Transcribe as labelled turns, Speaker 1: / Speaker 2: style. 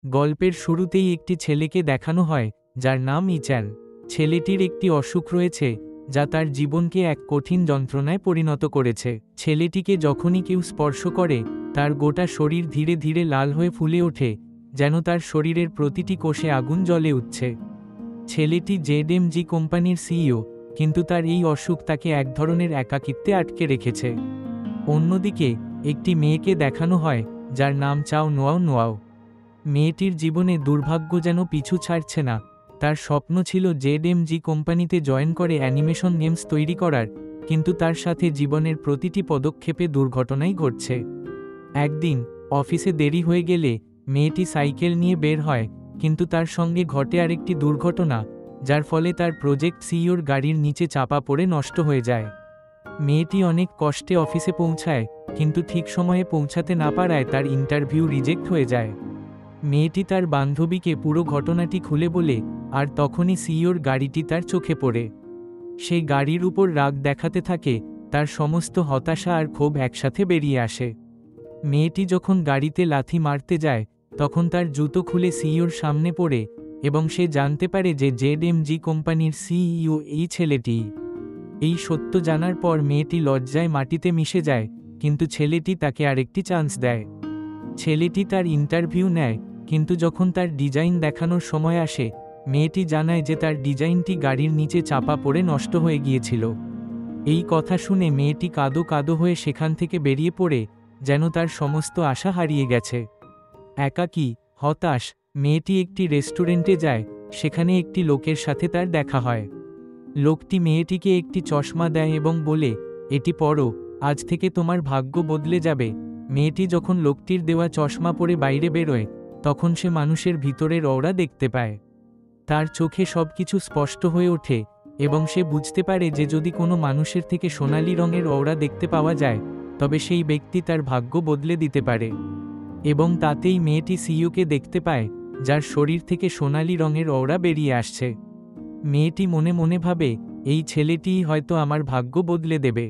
Speaker 1: গল্পের শুরুতেই একটি ছেলেকে দেখানো হয় যার নাম ইচ্যান। ছেলেটির একটি অসুখ রয়েছে যা তার জীবনকে এক কঠিন যন্ত্রণায় পরিণত করেছে। ছেলেটিকে যখনই কেউ স্পর্শ করে তার গোটা শরীর ধীরে ধীরে লাল হয়ে ফুলে ওঠে, যেন তার শরীরের প্রতিটি কোষে আগুন জ্বলে উঠছে। ছেলেটি জেডএমজি কোম্পানির সিইও, কিন্তু তার এই অসুখ তাকে এক ধরনের একাকিত্বে আটকে রেখেছে। অন্যদিকে একটি মেয়েকে দেখানো হয় যার নাম চাও নোয়াও নোয়াও। মেয়েটির জীবনে দুর্ভাগ্য যেন পিছু ছাড়ছে না। তার স্বপ্ন ছিল জেডএমজি কোম্পানিতে জয়েন করে অ্যানিমেশন গেমস তৈরি করার, কিন্তু তার সাথে জীবনের প্রতিটি পদক্ষেপে দুর্ঘটনাই ঘটছে। একদিন অফিসে দেরি হয়ে গেলে মেয়েটি সাইকেল নিয়ে বের হয়, কিন্তু তার সঙ্গে ঘটে আরেকটি দুর্ঘটনা, যার ফলে তার প্রজেক্ট সিইওর গাড়ির নিচে চাপা পড়ে নষ্ট হয়ে যায়। মেয়েটি অনেক কষ্টে অফিসে পৌঁছায়, কিন্তু ঠিক সময়ে পৌঁছাতে না পারায় তার ইন্টারভিউ রিজেক্ট হয়ে যায়। মেয়েটি তার বান্ধবীকে পুরো ঘটনাটি খুলে বলে, আর তখনই সিইওর গাড়িটি তার চোখে পড়ে। সে গাড়ির উপর রাগ দেখাতে থাকে, তার সমস্ত হতাশা আর ক্ষোভ একসাথে বেরিয়ে আসে। মেয়েটি যখন গাড়িতে লাথি মারতে যায় তখন তার জুতো খুলে সিইওর সামনে পড়ে, এবং সে জানতে পারে যে জেডএমজি কোম্পানির সিইও এই ছেলেটি। এই সত্য জানার পর মেয়েটি লজ্জায় মাটিতে মিশে যায়, কিন্তু ছেলেটি তাকে আরেকটি চান্স দেয়। ছেলেটি তার ইন্টারভিউ নেয়, কিন্তু যখন তার ডিজাইন দেখানোর সময় আসে মেয়েটি জানায় যে তার ডিজাইনটি গাড়ির নিচে চাপা পড়ে নষ্ট হয়ে গিয়েছিল। এই কথা শুনে মেয়েটি কাঁদো কাঁদো হয়ে সেখান থেকে বেরিয়ে পড়ে, যেন তার সমস্ত আশা হারিয়ে গেছে। একাকী, হতাশ, মেয়েটি একটি রেস্টুরেন্টে যায়, সেখানে একটি লোকের সাথে তার দেখা হয়। লোকটি মেয়েটিকে একটি চশমা দেয় এবং বলে, এটি পরো, আজ থেকে তোমার ভাগ্য বদলে যাবে। মেয়েটি যখন লোকটির দেওয়া চশমা পরে বাইরে বেরোয় তখন সে মানুষের ভিতরের অওরা দেখতে পায়। তার চোখে সবকিছু স্পষ্ট হয়ে ওঠে, এবং সে বুঝতে পারে যে যদি কোনো মানুষের থেকে সোনালি রঙের অওরা দেখতে পাওয়া যায় তবে সেই ব্যক্তি তার ভাগ্য বদলে দিতে পারে। এবং তাতেই মেয়েটি সিইওকে দেখতে পায়, যার শরীর থেকে সোনালি রঙের অওরা বেরিয়ে আসছে। মেয়েটি মনে মনে ভাবে, এই ছেলেটিই হয়তো আমার ভাগ্য বদলে দেবে।